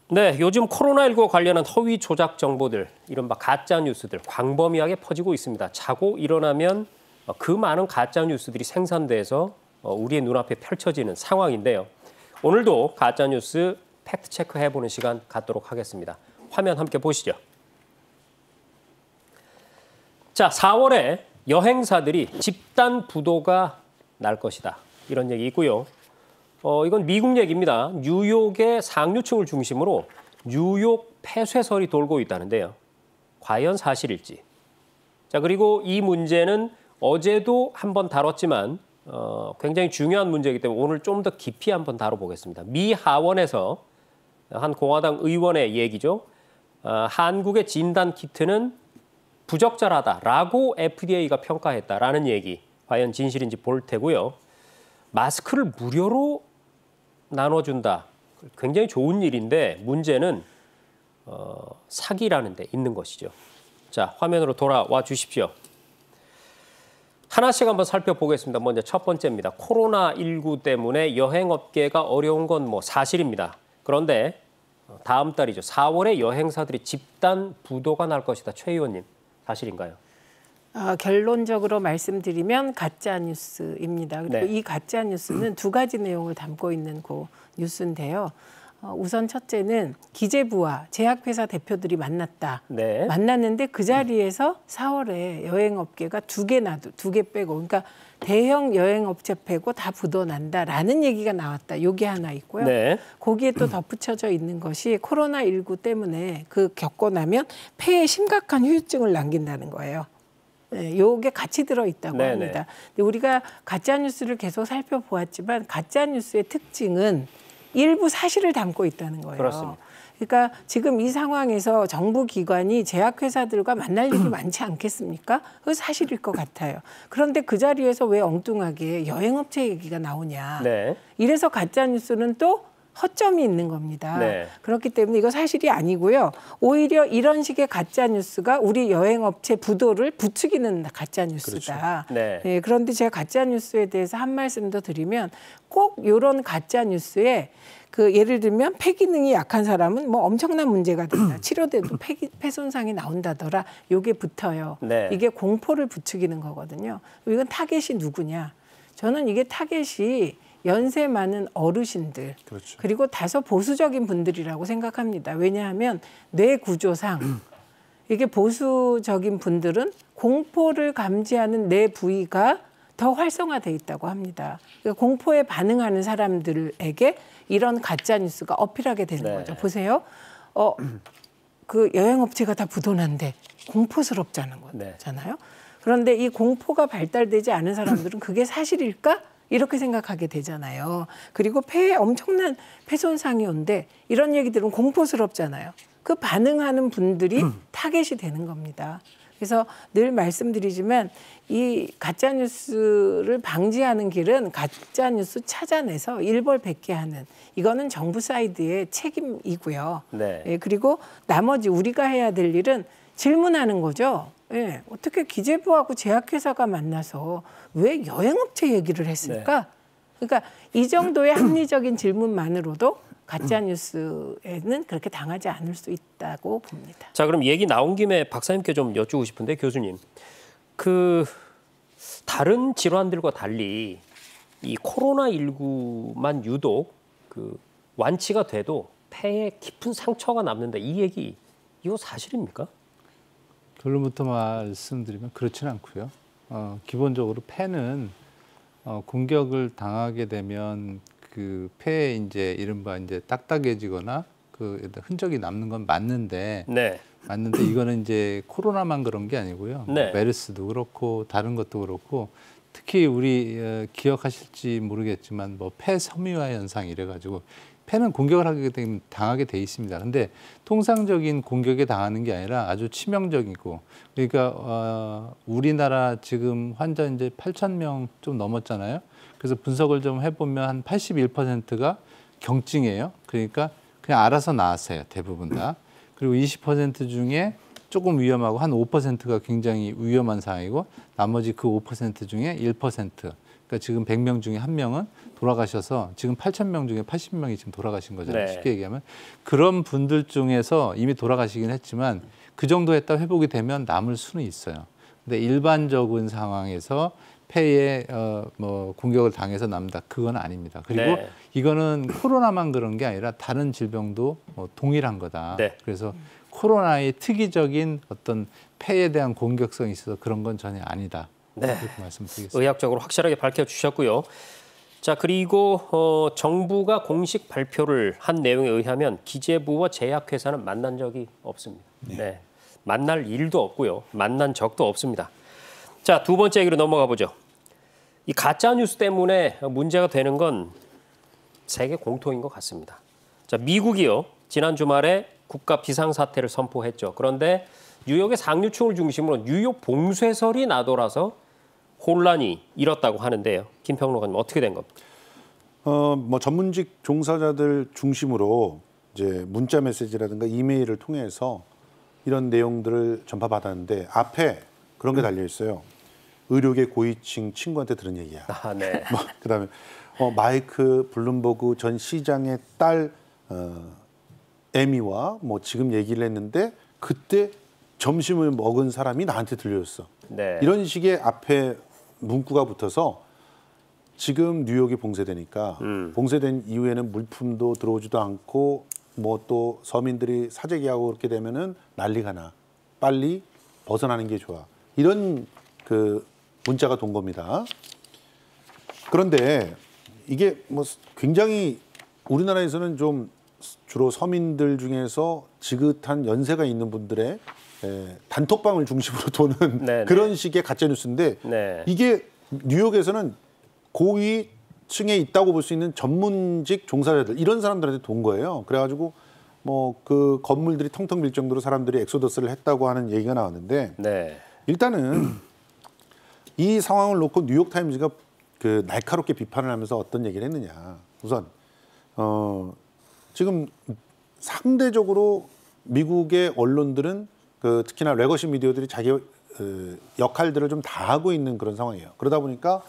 네, 요즘 코로나19 관련한 허위 조작 정보들, 이른바 가짜 뉴스들 광범위하게 퍼지고 있습니다. 자고 일어나면 그 많은 가짜 뉴스들이 생산돼서 우리의 눈앞에 펼쳐지는 상황인데요. 오늘도 가짜 뉴스 팩트 체크 해보는 시간 갖도록 하겠습니다. 화면 함께 보시죠. 자, 4월에 여행사들이 집단 부도가 날 것이다. 이런 얘기 있고요. 이건 미국 얘기입니다. 뉴욕의 상류층을 중심으로 뉴욕 폐쇄설이 돌고 있다는데요. 과연 사실일지. 자, 그리고 이 문제는 어제도 한번 다뤘지만 굉장히 중요한 문제이기 때문에 오늘 좀 더 깊이 한번 다뤄보겠습니다. 미 하원에서 한 공화당 의원의 얘기죠. 한국의 진단 키트는 부적절하다라고 FDA가 평가했다라는 얘기. 과연 진실인지 볼 테고요. 마스크를 무료로 나눠준다. 굉장히 좋은 일인데 문제는 사기라는 데 있는 것이죠. 자, 화면으로 돌아와 주십시오. 하나씩 한번 살펴보겠습니다. 먼저 첫 번째입니다. 코로나19 때문에 여행업계가 어려운 건 사실입니다. 그런데 다음 달이죠. 4월에 여행사들이 집단 부도가 날 것이다. 최 의원님, 사실인가요? 결론적으로 말씀드리면 가짜 뉴스입니다. 그리고 이 가짜 뉴스는 두 가지 내용을 담고 있는 그 뉴스인데요. 우선 첫째는 기재부와 제약회사 대표들이 만났다. 네. 만났는데 그 자리에서 4월에 여행업계가 두 개 빼고, 그러니까 대형 여행업체 빼고 다 부도난다라는 얘기가 나왔다. 요게 하나 있고요. 네. 거기에 또 덧붙여져 있는 것이 코로나19 때문에 겪고 나면 폐에 심각한 후유증을 남긴다는 거예요. 네, 요게 같이 들어있다고 합니다. 근데 우리가 가짜뉴스를 계속 살펴보았지만 가짜뉴스의 특징은 일부 사실을 담고 있다는 거예요. 그렇습니다. 그러니까 지금 이 상황에서 정부 기관이 제약회사들과 만날 일이 많지 않겠습니까? 그거 사실일 것 같아요. 그런데 그 자리에서 왜 엉뚱하게 여행업체 얘기가 나오냐. 네. 이래서 가짜뉴스는 또 허점이 있는 겁니다. 네. 그렇기 때문에 이거 사실이 아니고요. 오히려 이런 식의 가짜뉴스가 우리 여행업체 부도를 부추기는 가짜뉴스다. 그렇죠. 네. 네, 그런데 제가 가짜뉴스에 대해서 한 말씀 더 드리면 꼭 이런 가짜뉴스에 예를 들면 폐기능이 약한 사람은 엄청난 문제가 된다. 치료돼도 폐 손상이 나온다더라. 요게 붙어요. 네. 이게 공포를 부추기는 거거든요. 이건 타겟이 누구냐. 저는 이게 타겟이 연세 많은 어르신들, 그렇죠. 그리고 다소 보수적인 분들이라고 생각합니다. 왜냐하면 뇌 구조상 이게 보수적인 분들은 공포를 감지하는 뇌 부위가 더 활성화돼 있다고 합니다. 그러니까 공포에 반응하는 사람들에게 이런 가짜 뉴스가 어필하게 되는 거죠. 보세요. 그 여행업체가 다 부도난데 공포스럽잖아요. 그런데 이 공포가 발달되지 않은 사람들은 그게 사실일까? 이렇게 생각하게 되잖아요. 그리고 폐에 엄청난 폐 손상이 온대. 이런 얘기 들으면 공포스럽잖아요. 그 반응하는 분들이 타겟이 되는 겁니다. 그래서 늘 말씀드리지만 이 가짜뉴스를 방지하는 길은 가짜뉴스 찾아내서 일벌백계 하는, 이거는 정부 사이드의 책임이고요. 네. 예, 그리고 나머지 우리가 해야 될 일은 질문하는 거죠. 예, 어떻게 기재부하고 제약회사가 만나서 왜 여행업체 얘기를 했을까? 그러니까 이 정도의 합리적인 질문만으로도 가짜뉴스에는 그렇게 당하지 않을 수 있다고 봅니다. 자, 그럼 얘기 나온 김에 박사님께 좀 여쭈고 싶은데, 교수님. 다른 질환들과 달리 이 코로나19만 유독 완치가 돼도 폐에 깊은 상처가 남는다. 이 얘기, 이거 사실입니까? 결론부터 말씀드리면 그렇지는 않고요. 기본적으로 폐는 공격을 당하게 되면 그 폐에 이른바 딱딱해지거나 흔적이 남는 건 맞는데, 이거는 코로나만 그런 게 아니고요. 메르스도 그렇고 다른 것도 그렇고, 특히 우리 기억하실지 모르겠지만 폐 섬유화 현상 이래가지고 폐는 공격을 하게 되면 당하게 돼 있습니다. 근데 통상적인 공격에 당하는 게 아니라 아주 치명적이고, 그러니까 우리나라 지금 환자 8,000명 좀 넘었잖아요. 그래서 분석을 좀 해보면 한 81%가 경증이에요. 그러니까 그냥 알아서 나았어요, 대부분 다. 그리고 20% 중에 조금 위험하고 한 5%가 굉장히 위험한 상황이고, 나머지 그 5% 중에 1%, 그러니까 지금 100명 중에 1명은 돌아가셔서 지금 8,000명 중에 80명이 지금 돌아가신 거잖아요. 네. 쉽게 얘기하면. 그런 분들 중에서 이미 돌아가시긴 했지만 그 정도 했다 회복이 되면 남을 수는 있어요. 근데 일반적인 상황에서 폐에 뭐 공격을 당해서 남다. 그건 아닙니다. 그리고 네. 이거는 코로나만 그런 게 아니라 다른 질병도 동일한 거다. 네. 그래서 코로나의 특이적인 어떤 폐에 대한 공격성이 있어서 그런 건 전혀 아니다. 네. 이렇게 말씀드리겠습니다. 의학적으로 확실하게 밝혀주셨고요. 자, 그리고 정부가 공식 발표를 한 내용에 의하면 기재부와 제약회사는 만난 적이 없습니다. 네. 만날 일도 없고요. 만난 적도 없습니다. 자, 두 번째 얘기로 넘어가 보죠. 이 가짜 뉴스 때문에 문제가 되는 건 세계 공통인 것 같습니다. 자, 미국이요. 지난 주말에 국가 비상사태를 선포했죠. 그런데 뉴욕의 상류층을 중심으로 뉴욕 봉쇄설이 나돌아서 혼란이 일었다고 하는데요. 김평론가님 어떻게 된 겁니까? 뭐 전문직 종사자들 중심으로 이제 문자 메시지라든가 이메일을 통해서 이런 내용들을 전파받았는데 앞에 그런 게 달려 있어요. 의료계 고위층 친구한테 들은 얘기야. 아, 네. 뭐 그다음에 마이크 블룸버그 전 시장의 딸 에미와 뭐 지금 얘기를 했는데 그때 점심을 먹은 사람이 나한테 들려줬어. 네. 이런 식의 앞에 문구가 붙어서 지금 뉴욕이 봉쇄되니까 봉쇄된 이후에는 물품도 들어오지도 않고 뭐 또 서민들이 사재기하고 그렇게 되면은 난리가 나. 빨리 벗어나는 게 좋아. 이런 그 문자가 돈 겁니다. 그런데 이게 뭐 굉장히 우리나라에서는 좀 주로 서민들 중에서 지긋한 연세가 있는 분들의 단톡방을 중심으로 도는 네네. 그런 식의 가짜 뉴스인데 네. 이게 뉴욕에서는 고위층에 있다고 볼 수 있는 전문직 종사자들 이런 사람들한테 돈 거예요. 그래가지고 뭐 그 건물들이 텅텅 빌 정도로 사람들이 엑소더스를 했다고 하는 얘기가 나왔는데 네. 일단은 이 상황을 놓고 뉴욕타임즈가 그 날카롭게 비판을 하면서 어떤 얘기를 했느냐. 우선 지금 상대적으로 미국의 언론들은 그 특히나 레거시 미디어들이 자기 역할들을 좀 다 하고 있는 그런 상황이에요. 그러다 보니까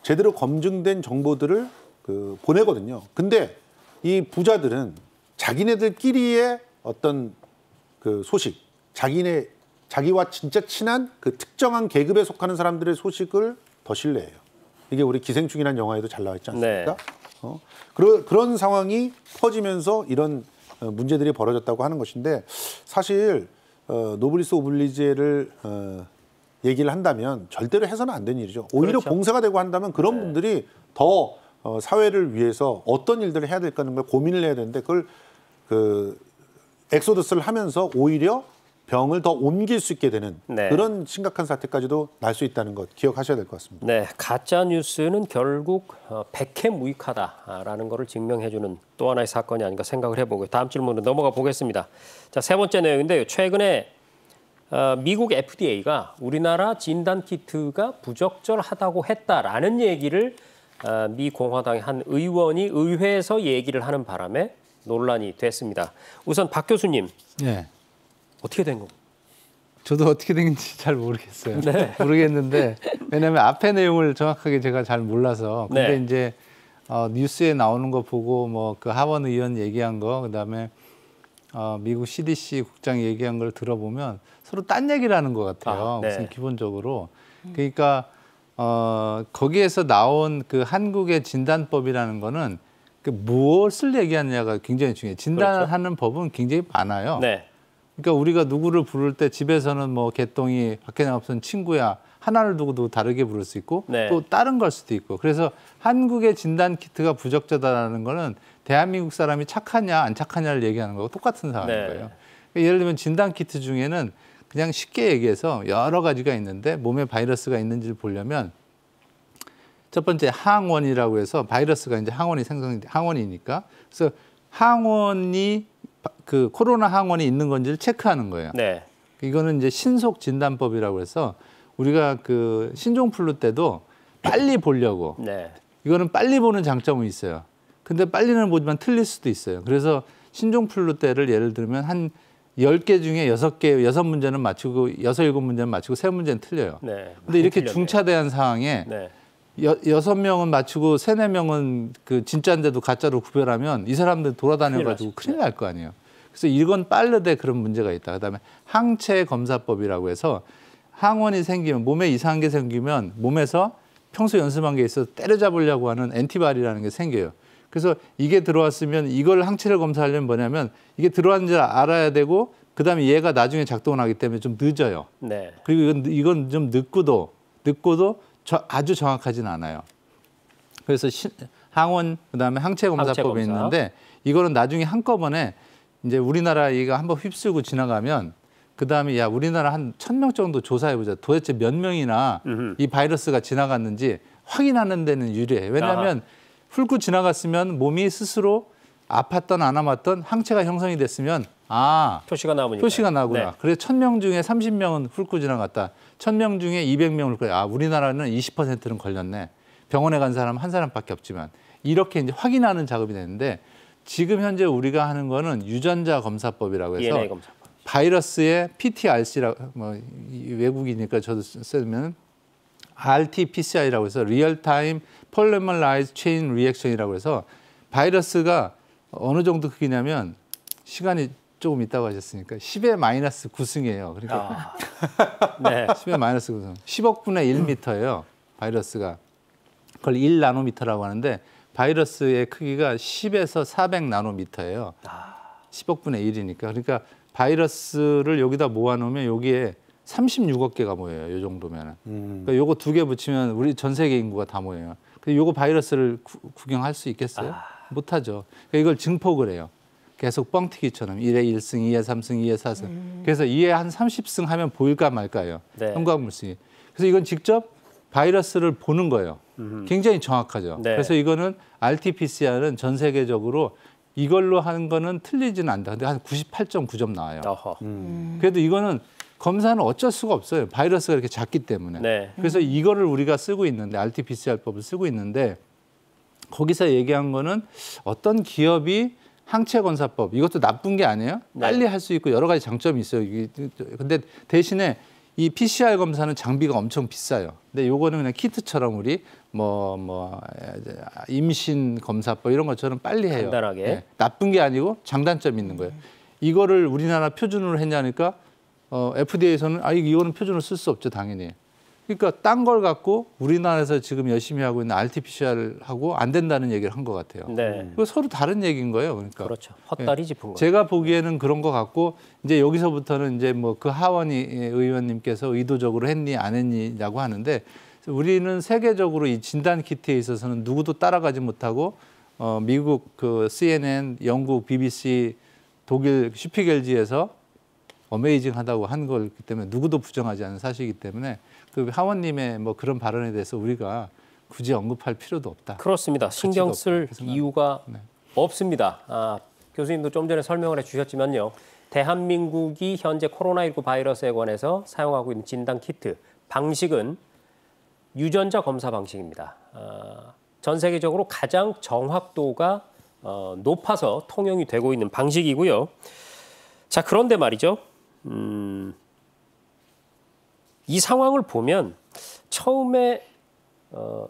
제대로 검증된 정보들을 그 보내거든요. 근데 이 부자들은 자기네들끼리의 어떤 그 소식, 자기와 진짜 친한 그 특정한 계급에 속하는 사람들의 소식을 더 신뢰해요. 이게 우리 기생충이라는 영화에도 잘 나와 있지 않습니까? 네. 그런 상황이 퍼지면서 이런 문제들이 벌어졌다고 하는 것인데 사실 노블리스 오블리제를 얘기를 한다면 절대로 해서는 안 되는 일이죠. 오히려 그렇죠. 봉쇄가 되고 한다면 그런 분들이 더 사회를 위해서 어떤 일들을 해야 될까 하는 걸 고민을 해야 되는데 그걸 그 엑소더스를 하면서 오히려 병을 더 옮길 수 있게 되는 네. 그런 심각한 사태까지도 날 수 있다는 것 기억하셔야 될 것 같습니다. 네, 가짜 뉴스는 결국 백해무익하다라는 것을 증명해주는 또 하나의 사건이 아닌가 생각을 해보고요. 다음 질문으로 넘어가 보겠습니다. 자, 세 번째 내용인데요. 최근에 미국 FDA가 우리나라 진단 키트가 부적절하다고 했다라는 얘기를 미 공화당의 한 의원이 의회에서 얘기를 하는 바람에 논란이 됐습니다. 우선 박 교수님, 네. 어떻게 된 겁니까? 저도 어떻게 된지 잘 모르겠어요. 네. 모르겠는데 왜냐하면 앞에 내용을 정확하게 제가 잘 몰라서. 근데 네. 이제 뉴스에 나오는 거 보고 뭐 그 하원 의원 얘기한 거 그다음에 미국 CDC 국장 얘기한 걸 들어보면 서로 딴 얘기를 하는 것 같아요. 네. 우선 기본적으로. 그러니까 거기에서 나온 그 한국의 진단법이라는 거는 그 무엇을 얘기하느냐가 굉장히 중요해요. 진단하는 법은 굉장히 많아요. 네. 그러니까 우리가 누구를 부를 때 집에서는 뭐 개똥이 밖에 나가서는 친구야 하나를 두고도 다르게 부를 수 있고 네. 또 다른 걸 수도 있고 그래서 한국의 진단 키트가 부적절하다는 거는 대한민국 사람이 착하냐 안 착하냐를 얘기하는 거하고 똑같은 상황인 네. 거예요. 그러니까 예를 들면 진단 키트 중에는 그냥 쉽게 얘기해서 여러 가지가 있는데 몸에 바이러스가 있는지를 보려면 첫 번째 항원이라고 해서 바이러스가 이제 항원이니까 그래서 항원이 그 코로나 항원이 있는 건지를 체크하는 거예요. 네. 이거는 이제 신속 진단법이라고 해서 우리가 그 신종플루 때도 빨리 보려고 네. 이거는 빨리 보는 장점은 있어요. 근데 빨리는 보지만 틀릴 수도 있어요. 그래서 신종플루 때를 예를 들면 한 10개 중에 6문제는 맞추고 6, 7문제는 맞추고 3문제는 틀려요. 네. 근데 이렇게 틀렸네요. 중차대한 상황에 네. 여섯 명은 맞추고 세네 명은 그 진짜인데도 가짜로 구별하면 이 사람들 돌아다녀가지고 큰일 날 거 아니에요. 그래서 이건 빠르되 그런 문제가 있다. 그다음에 항체 검사법이라고 해서 항원이 생기면 몸에 이상한 게 생기면 몸에서 평소 연습한 게 있어서 때려잡으려고 하는 엔티바디라는 게 생겨요. 그래서 이게 들어왔으면 이걸 항체를 검사하려면 뭐냐면 이게 들어왔는지 알아야 되고 그다음에 얘가 나중에 작동을 하기 때문에 좀 늦어요. 네. 그리고 이건 좀 늦고도 아주 정확하지는 않아요. 그래서 항원 그다음에 항체 검사법이 있는데 이거는 나중에 한꺼번에 이제 우리나라 이가 한번 휩쓸고 지나가면 그다음에 야 우리나라 한 1,000명 정도 조사해보자. 도대체 몇 명이나 이 바이러스가 지나갔는지 확인하는 데는 유리해요. 왜냐하면 훑고 지나갔으면 몸이 스스로 아팠던 안 아팠던 항체가 형성이 됐으면 표시가 나오니까. 표시가 나구나. 네. 그래서 1,000명 중에 30명은 훑고 지나갔다. 1,000명 중에 200명을 훑고 우리나라는 20%는 걸렸네. 병원에 간 사람 한 사람밖에 없지만 이렇게 이제 확인하는 작업이 되는데 지금 현재 우리가 하는 거는 유전자 검사법이라고 해서 DNA 검사법. 바이러스의 PTRC라고 외국이니까 저도 쓰면 RT-PCR이라고 해서 Real Time Polymerase Chain Reaction이라고 해서 바이러스가 어느 정도 크기냐면 시간이 조금 있다고 하셨으니까 10의 마이너스 9승이에요. 그러니까 네. 10의 마이너스 9승. 10억 분의 1m예요. 바이러스가. 그걸 1나노미터라고 하는데 바이러스의 크기가 10에서 400나노미터예요. 10억 분의 1이니까. 그러니까 바이러스를 여기다 모아놓으면 여기에 36억 개가 모여요. 이 정도면. 그러니까 요거 2개 붙이면 우리 전 세계 인구가 다 모여요. 그래서 요거 바이러스를 구경할 수 있겠어요? 못하죠. 그러니까 이걸 증폭을 해요. 계속 뻥튀기처럼 1에 1승, 2에 3승, 2에 4승. 그래서 2에 한 30승 하면 보일까 말까요. 네. 형광물승이. 그래서 이건 직접 바이러스를 보는 거예요. 굉장히 정확하죠. 네. 그래서 이거는 RT-PCR은 전 세계적으로 이걸로 하는 거는 틀리지는 않다. 근데 한 98.9점 나와요. 그래도 이거는 검사는 어쩔 수가 없어요. 바이러스가 이렇게 작기 때문에. 네. 그래서 이거를 우리가 쓰고 있는데 RT-PCR법을 쓰고 있는데 거기서 얘기한 거는 어떤 기업이 항체 검사법 이것도 나쁜 게 아니에요. 빨리 할 수 있고 여러 가지 장점이 있어요. 근데 대신에 이 PCR 검사는 장비가 엄청 비싸요. 근데 요거는 그냥 키트처럼 우리 임신 검사법 이런 것처럼 빨리 해요. 간단하게. 네. 나쁜 게 아니고 장단점이 있는 거예요. 이거를 우리나라 표준으로 했냐니까 FDA에서는 이거는 표준으로 쓸 수 없죠, 당연히. 그러니까 딴 걸 갖고 우리나라에서 지금 열심히 하고 있는 RT-PCR을 하고 안 된다는 얘기를 한 것 같아요. 네. 그거 서로 다른 얘기인 거예요. 그러니까. 그렇죠. 헛다리 짚은 거. 제가 보기에는 그런 거 같고 이제 여기서부터는 이제 뭐 그 하원이 의원님께서 의도적으로 했니 안 했니라고 하는데 우리는 세계적으로 이 진단 키트에 있어서는 누구도 따라가지 못하고 미국 그 CNN, 영국 BBC, 독일 슈피겔지에서 어메이징하다고 한 거기 때문에 누구도 부정하지 않는 사실이기 때문에 그 하원님의 뭐 그런 발언에 대해서 우리가 굳이 언급할 필요도 없다. 그렇습니다. 신경 쓸 이유가 없습니다. 교수님도 좀 전에 설명을 해주셨지만요. 대한민국이 현재 코로나19 바이러스에 관해서 사용하고 있는 진단 키트 방식은 유전자 검사 방식입니다. 전 세계적으로 가장 정확도가 높아서 통용이 되고 있는 방식이고요. 자, 그런데 말이죠. 이 상황을 보면 처음에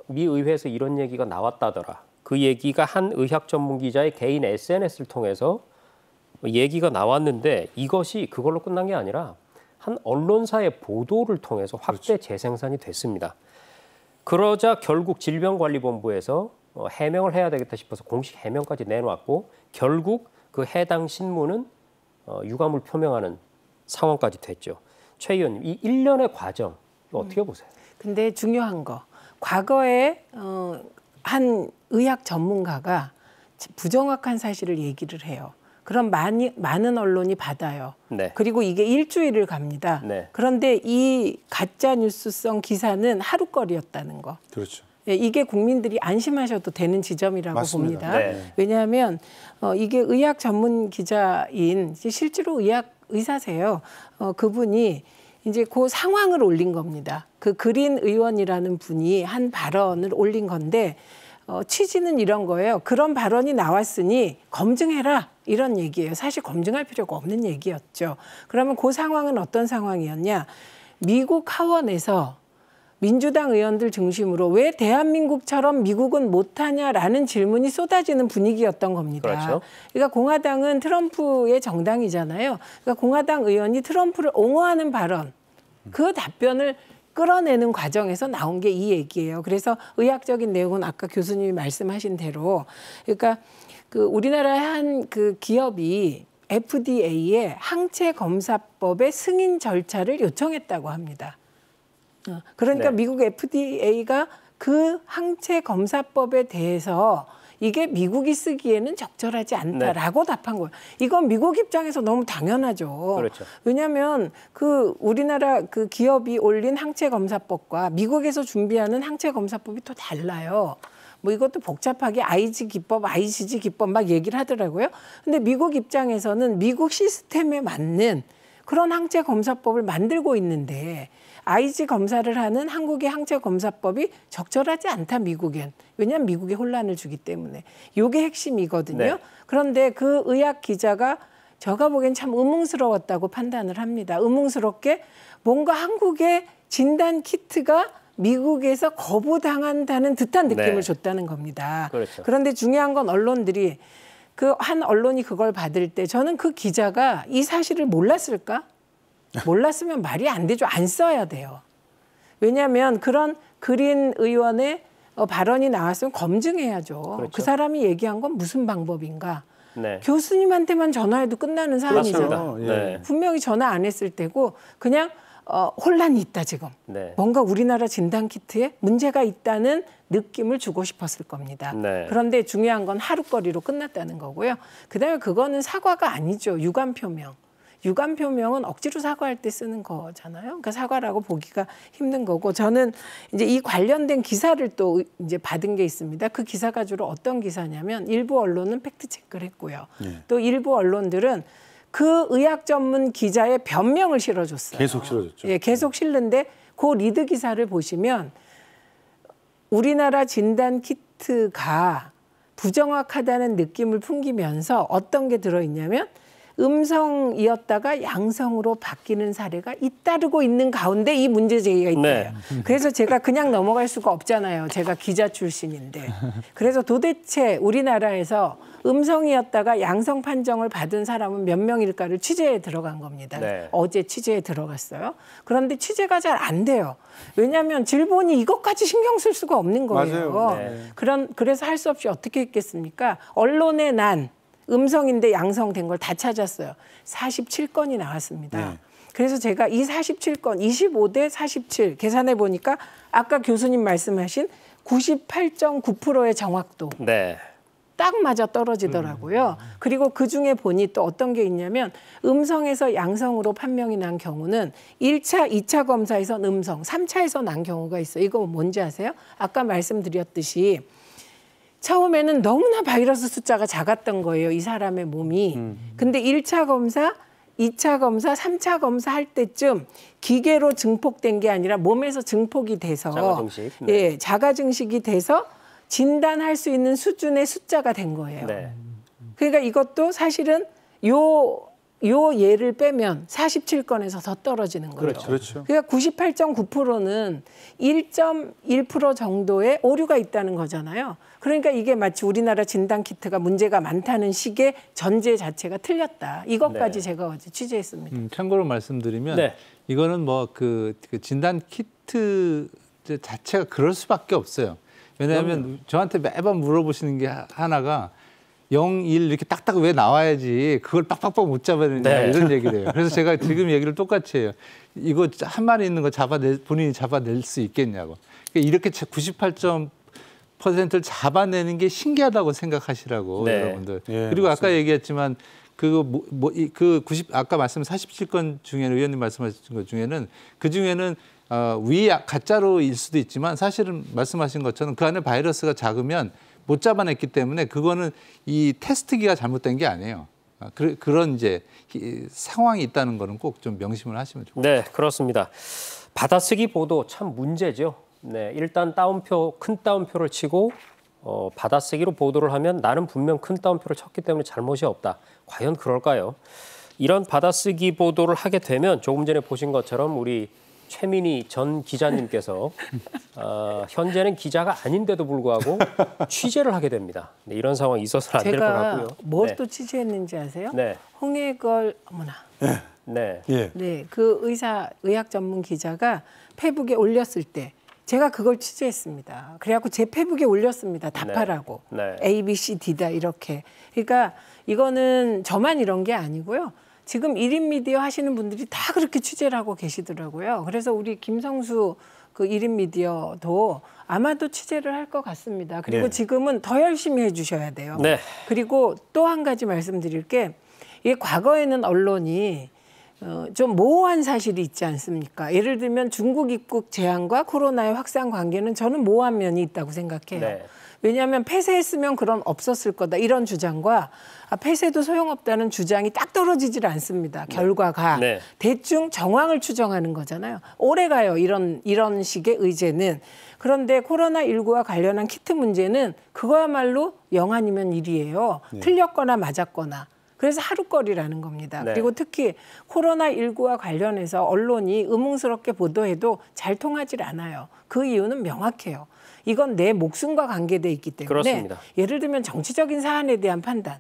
미 의회에서 이런 얘기가 나왔다더라. 그 얘기가 한 의학 전문 기자의 개인 SNS를 통해서 얘기가 나왔는데 이것이 그걸로 끝난 게 아니라 한 언론사의 보도를 통해서 확대 재생산이 됐습니다. 그러자 결국 질병관리본부에서 해명을 해야 되겠다 싶어서 공식 해명까지 내놓았고 결국 그 해당 신문은 유감을 표명하는 상황까지 됐죠. 최 의원님, 이 일련의 과정 어떻게 보세요? 근데 중요한 거, 과거에 한 의학 전문가가 부정확한 사실을 얘기를 해요. 그럼 많은 언론이 받아요. 네. 그리고 이게 일주일을 갑니다. 네. 그런데 이 가짜 뉴스성 기사는 하루거리였다는 거. 그렇죠. 예, 이게 국민들이 안심하셔도 되는 지점이라고 맞습니다. 봅니다. 네. 왜냐하면 이게 의학 전문 기자인 실제로 의사세요. 그분이 이제 그 상황을 올린 겁니다. 그 그린 의원이라는 분이 한 발언을 올린 건데 취지는 이런 거예요. 그런 발언이 나왔으니 검증해라 이런 얘기예요. 사실 검증할 필요가 없는 얘기였죠. 그러면 그 상황은 어떤 상황이었냐? 미국 하원에서 민주당 의원들 중심으로 왜 대한민국처럼 미국은 못하냐라는 질문이 쏟아지는 분위기였던 겁니다. 그렇죠. 그러니까 공화당은 트럼프의 정당이잖아요. 그러니까 공화당 의원이 트럼프를 옹호하는 발언, 그 답변을 끌어내는 과정에서 나온 게 이 얘기예요. 그래서 의학적인 내용은 아까 교수님이 말씀하신 대로, 그러니까 그 우리나라의 한 그 기업이 FDA에 항체 검사법의 승인 절차를 요청했다고 합니다. 그러니까 네. 미국 FDA가 그 항체 검사법에 대해서 이게 미국이 쓰기에는 적절하지 않다라고 답한 거예요. 이건 미국 입장에서 너무 당연하죠. 그렇죠. 왜냐하면 그 우리나라 그 기업이 올린 항체 검사법과 미국에서 준비하는 항체 검사법이 또 달라요. 뭐 이것도 복잡하게 IG 기법, ICG 기법 막 얘기를 하더라고요. 근데 미국 입장에서는 미국 시스템에 맞는 그런 항체 검사법을 만들고 있는데 IG 검사를 하는 한국의 항체 검사법이 적절하지 않다, 미국엔. 왜냐하면 미국에 혼란을 주기 때문에. 이게 핵심이거든요. 네. 그런데 그 의학 기자가 제가 보기엔 참 의문스러웠다고 판단을 합니다. 의문스럽게 뭔가 한국의 진단 키트가 미국에서 거부당한다는 듯한 느낌을 네. 줬다는 겁니다. 그렇죠. 그런데 중요한 건 언론들이 그 한 언론이 그걸 받을 때 저는 그 기자가 이 사실을 몰랐을까? 몰랐으면 말이 안 되죠. 안 써야 돼요. 왜냐하면 그런 그린 의원의 발언이 나왔으면 검증해야죠. 그렇죠. 그 사람이 얘기한 건 무슨 방법인가? 네. 교수님한테만 전화해도 끝나는 사안이죠. 그렇습니다. 네. 분명히 전화 안 했을 때고 그냥 혼란이 있다 지금. 네. 뭔가 우리나라 진단키트에 문제가 있다는 느낌을 주고 싶었을 겁니다. 네. 그런데 중요한 건 하루거리로 끝났다는 거고요. 그다음에 그거는 사과가 아니죠. 유감 표명. 유감 표명은 억지로 사과할 때 쓰는 거잖아요. 그러니까 사과라고 보기가 힘든 거고 저는 이제 이 관련된 기사를 또 이제 받은 게 있습니다. 그 기사가 주로 어떤 기사냐면 일부 언론은 팩트 체크를 했고요. 또 일부 언론들은 그 의학 전문 기자의 변명을 실어줬어요. 계속 실어줬죠. 예, 계속 실는데 그 리드 기사를 보시면 우리나라 진단 키트가 부정확하다는 느낌을 풍기면서 어떤 게 들어있냐면 음성이었다가 양성으로 바뀌는 사례가 잇따르고 있는 가운데 이 문제 제기가 있대요. 네. 그래서 제가 그냥 넘어갈 수가 없잖아요. 제가 기자 출신인데. 그래서 도대체 우리나라에서 음성이었다가 양성 판정을 받은 사람은 몇 명일까를 취재에 들어간 겁니다. 네. 어제 취재에 들어갔어요. 그런데 취재가 잘 안 돼요. 왜냐하면 질본이 이것까지 신경 쓸 수가 없는 거예요. 맞아요. 네. 그래서 할 수 없이 어떻게 했겠습니까? 언론에 난 음성인데 양성된 걸 다 찾았어요. 47건이 나왔습니다. 네. 그래서 제가 이 47건, 25대 47 계산해 보니까 아까 교수님 말씀하신 98.9%의 정확도. 네. 딱 맞아 떨어지더라고요. 그리고 그중에 보니 또 어떤 게 있냐면 음성에서 양성으로 판명이 난 경우는 1차, 2차 검사에서 음성, 3차에서 난 경우가 있어요. 이거 뭔지 아세요? 아까 말씀드렸듯이 처음에는 너무나 바이러스 숫자가 작았던 거예요. 이 사람의 몸이. 근데 1차 검사, 2차 검사, 3차 검사 할 때쯤 기계로 증폭된 게 아니라 몸에서 증폭이 돼서 자가증식. 네. 예, 자가증식이 돼서 진단할 수 있는 수준의 숫자가 된 거예요. 네. 그러니까 이것도 사실은 요 예를 빼면 47건에서 더 떨어지는 거예요. 그렇죠. 그러니까 98.9%는 1.1% 정도의 오류가 있다는 거잖아요. 그러니까 이게 마치 우리나라 진단키트가 문제가 많다는 식의 전제 자체가 틀렸다. 이것까지 네. 제가 어제 취재했습니다. 참고로 말씀드리면 네. 이거는 뭐 그 진단 키트 자체가 그럴 수밖에 없어요. 왜냐하면 저한테 매번 물어보시는 게 하나가 0, 1 이렇게 딱딱 왜 나와야지 그걸 빡빡빡 못 잡아내냐 네. 이런 얘기를 해요. 그래서 제가 지금 얘기를 똑같이 해요. 이거 한 마리 있는 거 본인이 잡아낼 수 있겠냐고. 그러니까 이렇게 98%를 잡아내는 게 신기하다고 생각하시라고 네. 여러분들. 예, 그리고 맞습니다. 아까 얘기했지만 아까 말씀 47건 중에는 의원님 말씀하신 것 중에는 그 중에는 가짜로일 수도 있지만 사실은 말씀하신 것처럼 그 안에 바이러스가 작으면 못 잡아냈기 때문에 그거는 이 테스트기가 잘못된 게 아니에요. 그런 이제 상황이 있다는 거는 꼭 좀 명심을 하시면 좋겠습니다. 네, 그렇습니다. 받아쓰기 보도 참 문제죠. 네, 일단 큰 따옴표를 치고 받아쓰기로 보도를 하면 나는 분명 큰 따옴표를 쳤기 때문에 잘못이 없다. 과연 그럴까요? 이런 받아쓰기 보도를 하게 되면 조금 전에 보신 것처럼 우리 최민희 전 기자님께서 현재는 기자가 아닌데도 불구하고 취재를 하게 됩니다. 네, 이런 상황이 있어서는 안 될 것 제가 같고요. 뭘 네. 또 취재했는지 아세요? 네. 홍해걸 어머나. 네. 예. 네, 그 의학 전문 기자가 페북에 올렸을 때 제가 그걸 취재했습니다. 그래갖고 제 페북에 올렸습니다. 답하라고. 네. A, B, C, D다 이렇게. 그러니까 이거는 저만 이런 게 아니고요. 지금 1인 미디어 하시는 분들이 다 그렇게 취재를 하고 계시더라고요. 그래서 우리 김성수 그 1인 미디어도 아마도 취재를 할 것 같습니다. 그리고 네. 지금은 더 열심히 해주셔야 돼요. 네. 그리고 또 한 가지 말씀드릴 게 이게 과거에는 언론이 좀 모호한 사실이 있지 않습니까? 예를 들면 중국 입국 제한과 코로나의 확산 관계는 저는 모호한 면이 있다고 생각해요. 네. 왜냐하면 폐쇄했으면 그럼 없었을 거다 이런 주장과 폐쇄도 소용없다는 주장이 딱 떨어지질 않습니다. 결과가 네. 대충 정황을 추정하는 거잖아요. 오래 가요. 이런 식의 의제는. 그런데 코로나19와 관련한 키트 문제는 그거야말로 0 아니면 1이에요. 틀렸거나 맞았거나. 그래서 하루거리라는 겁니다. 네. 그리고 특히 코로나19와 관련해서 언론이 의문스럽게 보도해도 잘 통하질 않아요. 그 이유는 명확해요. 이건 내 목숨과 관계돼 있기 때문에 그렇습니다. 예를 들면 정치적인 사안에 대한 판단.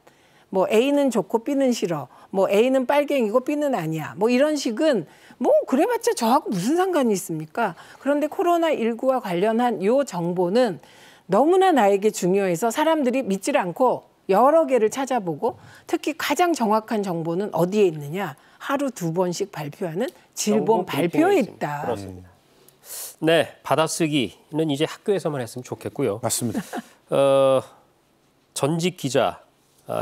뭐 A는 좋고 B는 싫어. 뭐 A는 빨갱이고 B는 아니야. 뭐 이런 식은 뭐 그래봤자 저하고 무슨 상관이 있습니까? 그런데 코로나19와 관련한 요 정보는 너무나 나에게 중요해서 사람들이 믿질 않고 여러 개를 찾아보고 특히 가장 정확한 정보는 어디에 있느냐. 하루 2번씩 발표하는 질본 발표에 있다. 그렇습니다. 네, 받아쓰기는 이제 학교에서만 했으면 좋겠고요. 맞습니다. 전직 기자,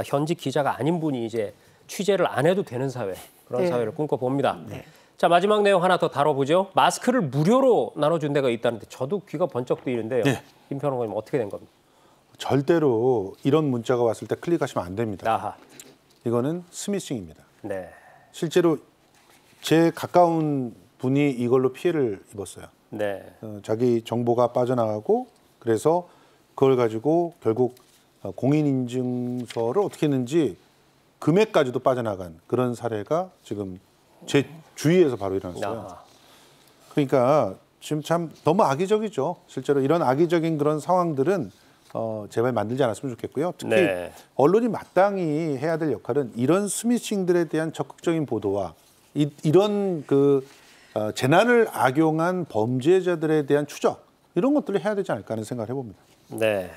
현직 기자가 아닌 분이 이제 취재를 안 해도 되는 사회, 그런 네. 사회를 꿈꿔봅니다. 자, 마지막 내용 하나 더 다뤄보죠. 마스크를 무료로 나눠준 데가 있다는데 저도 귀가 번쩍 뜨이는데요. 네. 김 평론가님 어떻게 된 겁니까? 절대로 이런 문자가 왔을 때 클릭하시면 안 됩니다. 아하, 이거는 스미싱입니다. 네, 실제로 제 가까운 분이 이걸로 피해를 입었어요. 네, 자기 정보가 빠져나가고 그래서 그걸 가지고 결국 공인인증서를 어떻게 했는지 금액까지도 빠져나간 그런 사례가 지금 제 주위에서 바로 일어났어요. 아하. 그러니까 지금 참 너무 악의적이죠. 실제로 이런 악의적인 그런 상황들은 제발 만들지 않았으면 좋겠고요. 특히 네. 언론이 마땅히 해야 될 역할은 이런 스미싱들에 대한 적극적인 보도와 이런 그 재난을 악용한 범죄자들에 대한 추적 이런 것들을 해야 되지 않을까 하는 생각을 해봅니다. 네,